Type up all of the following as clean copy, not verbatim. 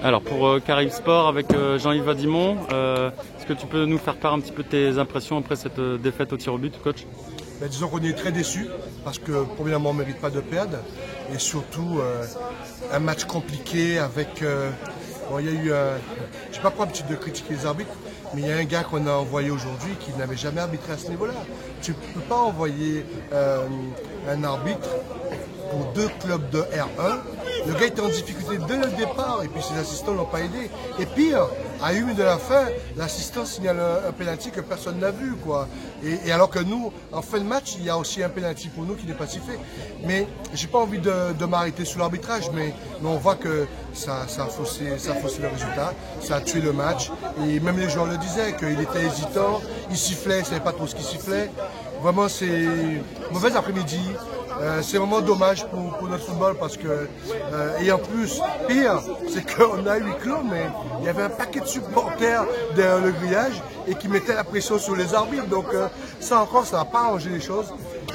Alors pour Caraïbes Sport avec Jean-Yves Vadimon, est-ce que tu peux nous faire part un petit peu de tes impressions après cette défaite au tir au but, coach? Ben, disons qu'on est très déçus parce que premièrement on ne mérite pas de perdre et surtout un match compliqué avec... bon, il y a eu... je ne sais pas pour habitude de critiquer les arbitres, mais il y a un gars qu'on a envoyé aujourd'hui qui n'avait jamais arbitré à ce niveau-là. Tu ne peux pas envoyer un arbitre pour deux clubs de R1. Le gars était en difficulté dès le départ et puis ses assistants ne l'ont pas aidé. Et pire, à 1 minute de la fin, l'assistant signale un penalty que personne n'a vu, quoi. Et alors que nous, en fin de match, il y a aussi un penalty pour nous qui n'est pas sifflé. Mais j'ai pas envie de m'arrêter sur l'arbitrage, mais on voit que ça a faussé le résultat, ça a tué le match. Et même les joueurs le disaient, qu'il était hésitant, il sifflait, il ne savait pas trop ce qu'il sifflait. Vraiment, c'est mauvais après-midi. C'est vraiment dommage pour notre football parce que, et en plus, pire, c'est qu'on a huis clos, mais il y avait un paquet de supporters derrière le grillage et qui mettaient la pression sur les arbitres. Donc ça encore, ça n'a pas arrangé les choses.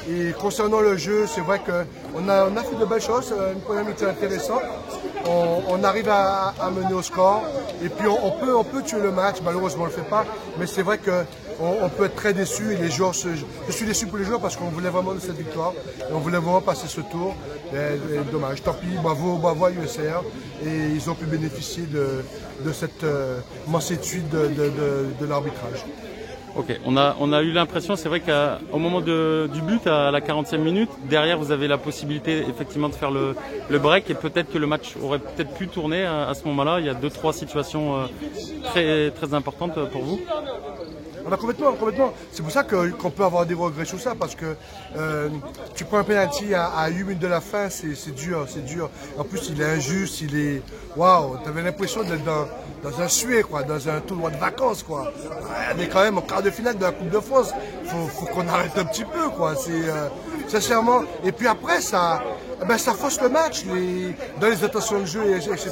Et concernant le jeu, c'est vrai qu'on a fait de belles choses, une première mi-temps intéressante. On arrive à mener au score et puis on peut tuer le match, malheureusement on ne le fait pas, mais c'est vrai qu'on peut être très déçu et les joueurs, je suis déçu pour les joueurs parce qu'on voulait vraiment de cette victoire et on voulait vraiment passer ce tour. Et dommage, tant pis, bravo à USR et ils ont pu bénéficier de cette mansuétude de l'arbitrage. Ok, on a eu l'impression, c'est vrai qu'au moment du but, à la 40e minute, derrière vous avez la possibilité effectivement de faire le break et peut-être que le match aurait peut-être pu tourner à ce moment-là. Il y a 2-3 situations très importantes pour vous. Ah bah complètement. C'est pour ça qu'on peut avoir des regrets sur ça, parce que tu prends un penalty à 8 minutes de la fin, c'est dur. En plus, il est injuste, il est... Waouh, t'avais l'impression d'être dans un sué, quoi, dans un tournoi de vacances, quoi. On est quand même en quart de finale de la Coupe de France. Faut qu'on arrête un petit peu, quoi. Sincèrement. Et puis après, ça fausse le match, dans les intentions de jeu, etc.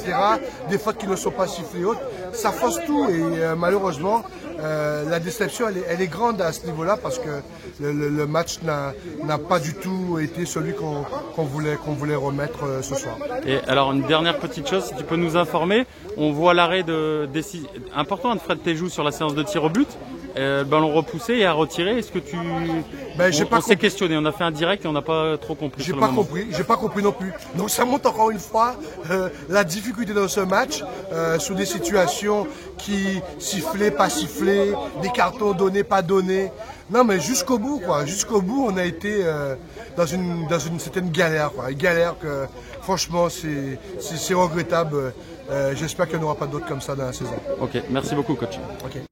Des fautes qui ne sont pas sifflées hautes, ça fausse tout. Et malheureusement, la déception, elle est grande à ce niveau-là parce que le match n'a pas du tout été celui qu'on voulait remettre ce soir. Et alors, une dernière petite chose, si tu peux nous informer, on voit l'arrêt important de Fred Téjou sur la séance de tir au but. Le ballon repoussé et à retirer, est-ce que tu... on s'est questionné, on a fait un direct et on n'a pas trop compris. J'ai pas compris non plus. Donc ça montre encore une fois la difficulté dans ce match, sur des situations qui sifflaient, pas sifflées, des cartons donnés, pas donnés. Non mais jusqu'au bout, quoi. Jusqu'au bout, on a été dans une certaine galère, quoi. Une galère que franchement c'est regrettable. J'espère qu'il n'y en aura pas d'autres comme ça dans la saison. Ok, merci beaucoup coach. Okay.